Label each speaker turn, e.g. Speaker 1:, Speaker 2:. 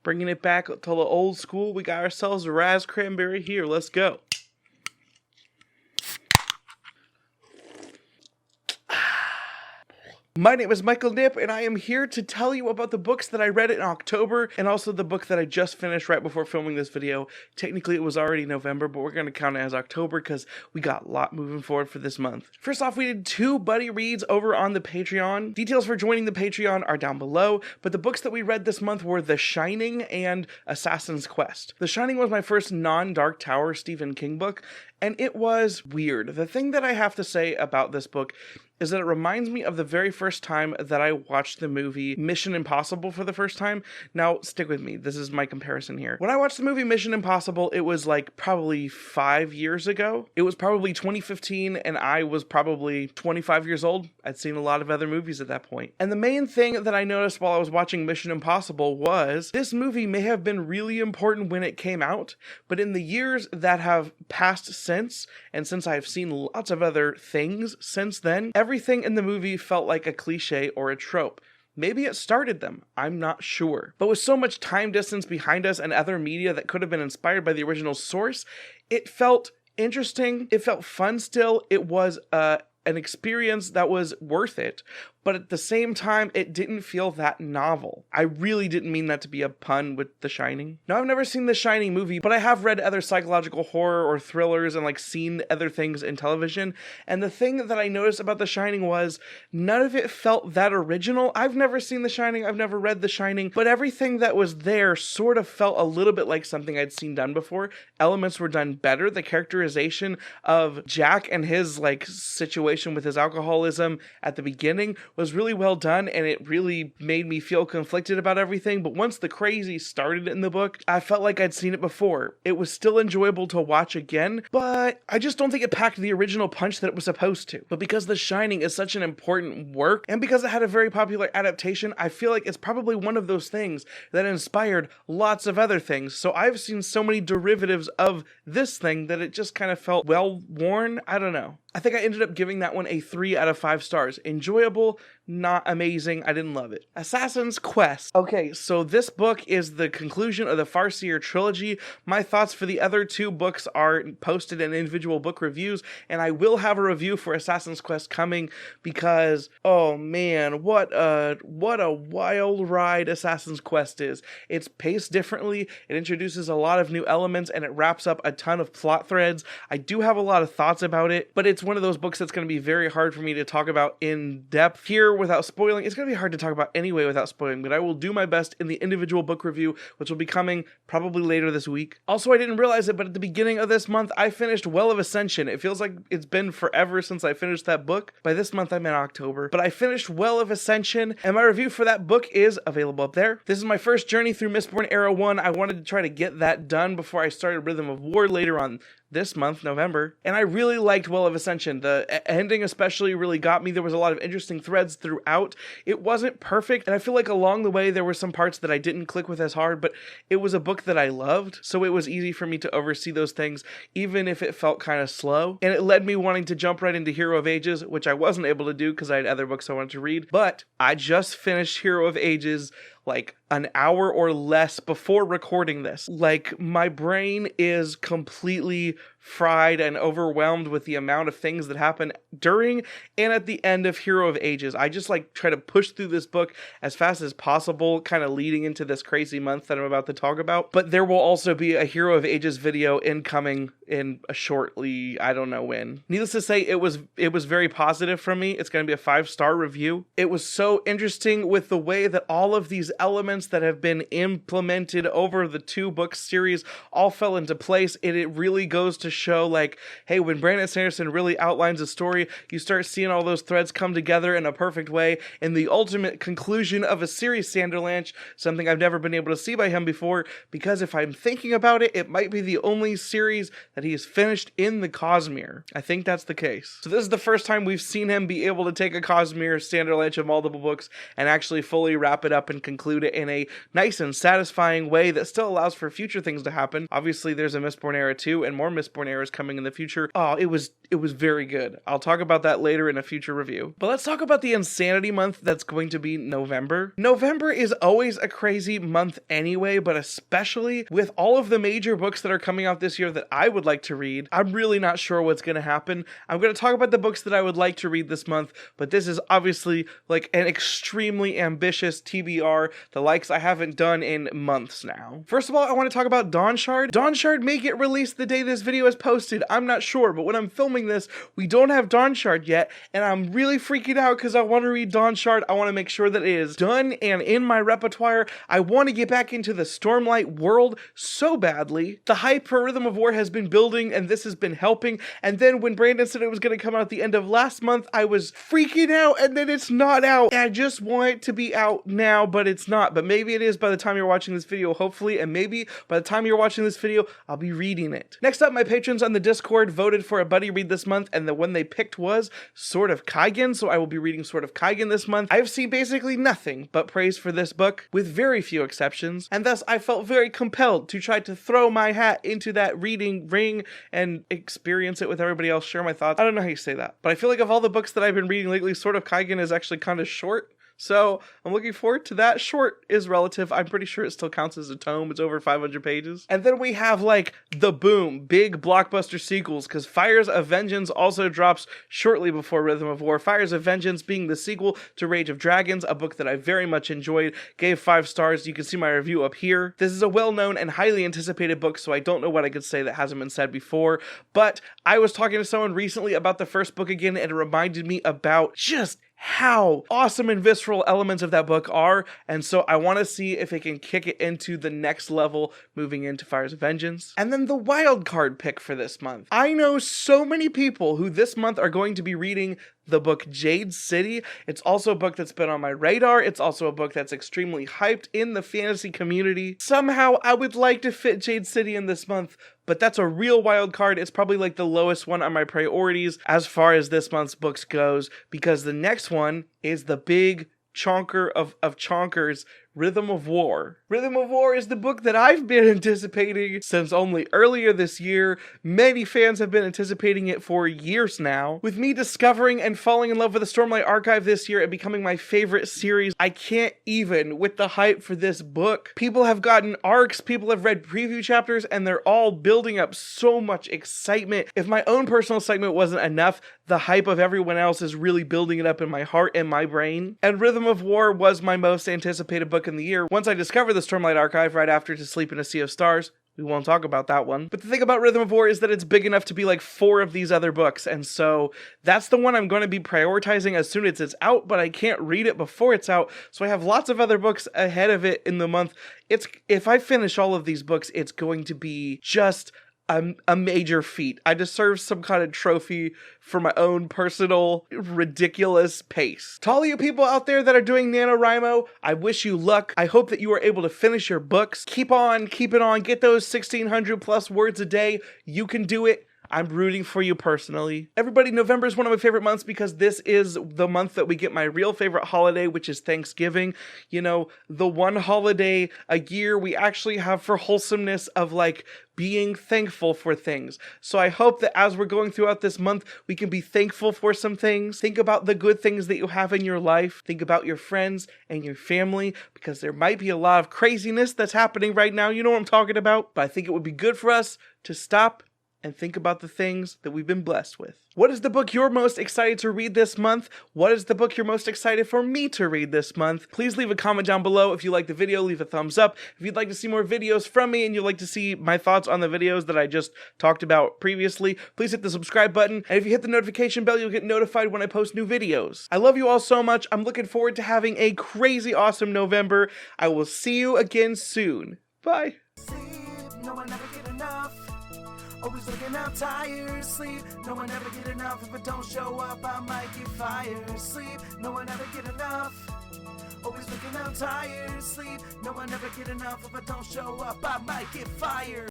Speaker 1: Bringing it back to the old school, we got ourselves a Raz Cranberry here. Let's go. My name is Michael Knipp, and I am here to tell you about the books that I read in October, and also the book that I just finished right before filming this video. Technically, it was already November, but we're going to count it as October because we got a lot moving forward for this month. First off, we did 2 buddy reads over on the Patreon. Details for joining the Patreon are down below, but the books that we read this month were The Shining and Assassin's Quest. The Shining was my first non-Dark Tower Stephen King book, and it was weird. The thing that I have to say about this book is that it reminds me of the very first time that I watched the movie Mission Impossible for the first time. Now, stick with me. This is my comparison here. When I watched the movie Mission Impossible, it was like probably 5 years ago. It was probably 2015, and I was probably 25 years old. I'd seen a lot of other movies at that point. And the main thing that I noticed while I was watching Mission Impossible was this movie may have been really important when it came out, but in the years that have passed since, and since I've seen lots of other things since then, everything in the movie felt like a cliche or a trope. Maybe it started them, I'm not sure. But with so much time distance behind us and other media that could have been inspired by the original source, it felt interesting, it felt fun still, it was an experience that was worth it. But at the same time, it didn't feel that novel. I really didn't mean that to be a pun with The Shining. Now, I've never seen The Shining movie, but I have read other psychological horror or thrillers and like seen other things in television. And the thing that I noticed about The Shining was none of it felt that original. I've never seen The Shining, I've never read The Shining, but everything that was there sort of felt a little bit like something I'd seen done before. Elements were done better. The characterization of Jack and his like situation with his alcoholism at the beginning was really well done, and it really made me feel conflicted about everything. But once the crazy started in the book, I felt like I'd seen it before. It was still enjoyable to watch again, but I just don't think it packed the original punch that it was supposed to. But because The Shining is such an important work, and because it had a very popular adaptation, I feel like it's probably one of those things that inspired lots of other things. So I've seen so many derivatives of this thing that it just kind of felt well worn. I don't know. I think I ended up giving that one a 3 out of 5 stars. Enjoyable, not amazing. I didn't love it. Assassin's Quest. Okay, so this book is the conclusion of the Farseer trilogy. My thoughts for the other 2 books are posted in individual book reviews, and I will have a review for Assassin's Quest coming because, oh man, what a wild ride Assassin's Quest is. It's paced differently, it introduces a lot of new elements, and it wraps up a ton of plot threads. I do have a lot of thoughts about it, but it's one of those books that's going to be very hard for me to talk about in depth here without spoiling. It's going to be hard to talk about anyway without spoiling, but I will do my best in the individual book review, which will be coming probably later this week. Also, I didn't realize it, but at the beginning of this month, I finished Well of Ascension. It feels like it's been forever since I finished that book. By this month, I'm in October, but I finished Well of Ascension, and my review for that book is available up there. This is my first journey through Mistborn Era 1. I wanted to try to get that done before I started Rhythm of War later on this month, November, and I really liked Well of Ascension. The ending especially really got me. There was a lot of interesting threads throughout. It wasn't perfect, and I feel like along the way there were some parts that I didn't click with as hard, but it was a book that I loved, so it was easy for me to oversee those things, even if it felt kind of slow, and it led me wanting to jump right into Hero of Ages, which I wasn't able to do because I had other books I wanted to read, but I just finished Hero of Ages like an hour or less before recording this. Like, my brain is completely fried and overwhelmed with the amount of things that happen during and at the end of Hero of Ages. I just like try to push through this book as fast as possible, kind of leading into this crazy month that I'm about to talk about. But there will also be a Hero of Ages video incoming in a shortly, I don't know when. Needless to say, it was very positive from me. It's going to be a 5-star review. It was so interesting with the way that all of these elements that have been implemented over the 2-book series all fell into place. It really goes to show, like, hey, when Brandon Sanderson really outlines a story, you start seeing all those threads come together in a perfect way, and the ultimate conclusion of a series, Sanderlanche, something I've never been able to see by him before, because if I'm thinking about it, it might be the only series that he has finished in the Cosmere. I think that's the case. So this is the first time we've seen him be able to take a Cosmere, Sanderlanche of multiple books, and actually fully wrap it up and conclude it in a nice and satisfying way that still allows for future things to happen. Obviously, there's a Mistborn Era 2 and more Mistborn Reborn era is coming in the future. Oh, it was very good. I'll talk about that later in a future review. But let's talk about the insanity month that's going to be November. November is always a crazy month anyway, but especially with all of the major books that are coming out this year that I would like to read, I'm really not sure what's going to happen. I'm going to talk about the books that I would like to read this month, but this is obviously like an extremely ambitious TBR, the likes I haven't done in months now. First of all, I want to talk about Dawn Shard. Dawn Shard may get released the day this video is posted. I'm not sure, but when I'm filming this, we don't have Dawn Shard yet, and I'm really freaking out because I want to read Dawn Shard. I want to make sure that it is done and in my repertoire. I want to get back into the Stormlight world so badly. The hype for Rhythm of War has been building, and this has been helping, and then when Brandon said it was going to come out at the end of last month, I was freaking out, and then it's not out. And I just want it to be out now, but it's not. But maybe it is by the time you're watching this video, hopefully, and maybe by the time you're watching this video, I'll be reading it. Next up, my patrons on the Discord voted for a buddy read this month, and the one they picked was Sword of Kaigen, so I will be reading Sword of Kaigen this month. I've seen basically nothing but praise for this book, with very few exceptions, and thus I felt very compelled to try to throw my hat into that reading ring and experience it with everybody else, share my thoughts. I don't know how you say that, but I feel like of all the books that I've been reading lately, Sword of Kaigen is actually kind of short. So I'm looking forward to that. Short is relative. I'm pretty sure it still counts as a tome. It's over 500 pages. And then we have like the boom, big blockbuster sequels, because Fires of Vengeance also drops shortly before Rhythm of War. Fires of Vengeance being the sequel to Rage of Dragons, a book that I very much enjoyed, gave 5 stars. You can see my review up here. This is a well-known and highly anticipated book, so I don't know what I could say that hasn't been said before, but I was talking to someone recently about the first book again, and it reminded me about just how awesome and visceral elements of that book are, and so I want to see if it can kick it into the next level moving into Fires of Vengeance. And then the wild card pick for this month. I know so many people who this month are going to be reading the book Jade City. It's also a book that's been on my radar. It's also a book that's extremely hyped in the fantasy community. Somehow I would like to fit Jade City in this month, but that's a real wild card. It's probably like the lowest one on my priorities as far as this month's books goes, because the next one is the big chonker of chonkers, Rhythm of War. Rhythm of War is the book that I've been anticipating since only earlier this year. Many fans have been anticipating it for years now. With me discovering and falling in love with the Stormlight Archive this year and becoming my favorite series, I can't even with the hype for this book. People have gotten arcs, people have read preview chapters, and they're all building up so much excitement. If my own personal excitement wasn't enough, the hype of everyone else is really building it up in my heart and my brain. And Rhythm of War was my most anticipated book in the year. Once I discovered the Stormlight Archive right after To Sleep in a Sea of Stars, we won't talk about that one. But the thing about Rhythm of War is that it's big enough to be like 4 of these other books, and so that's the one I'm going to be prioritizing as soon as it's out, but I can't read it before it's out, so I have lots of other books ahead of it in the month. If I finish all of these books, it's going to be just a major feat. I deserve some kind of trophy for my own personal ridiculous pace. To all you people out there that are doing NaNoWriMo, I wish you luck. I hope that you are able to finish your books. Keep on, keep it on. Get those 1,600 plus words a day. You can do it. I'm rooting for you personally. Everybody, November is one of my favorite months because this is the month that we get my real favorite holiday, which is Thanksgiving. You know, the one holiday a year we actually have for wholesomeness of like being thankful for things. So I hope that as we're going throughout this month, we can be thankful for some things. Think about the good things that you have in your life. Think about your friends and your family, because there might be a lot of craziness that's happening right now. You know what I'm talking about? But I think it would be good for us to stop and think about the things that we've been blessed with. What is the book you're most excited to read this month? What is the book you're most excited for me to read this month? Please leave a comment down below. If you like the video, leave a thumbs up. If you'd like to see more videos from me and you'd like to see my thoughts on the videos that I just talked about previously, please hit the subscribe button. And if you hit the notification bell, you'll get notified when I post new videos. I love you all so much. I'm looking forward to having a crazy awesome November. I will see you again soon. Bye. Always looking out tired, sleep. No one ever get enough. If I don't show up, I might get fired. Sleep, no one ever get enough. Always looking out tired, sleep. No one ever get enough. If I don't show up, I might get fired.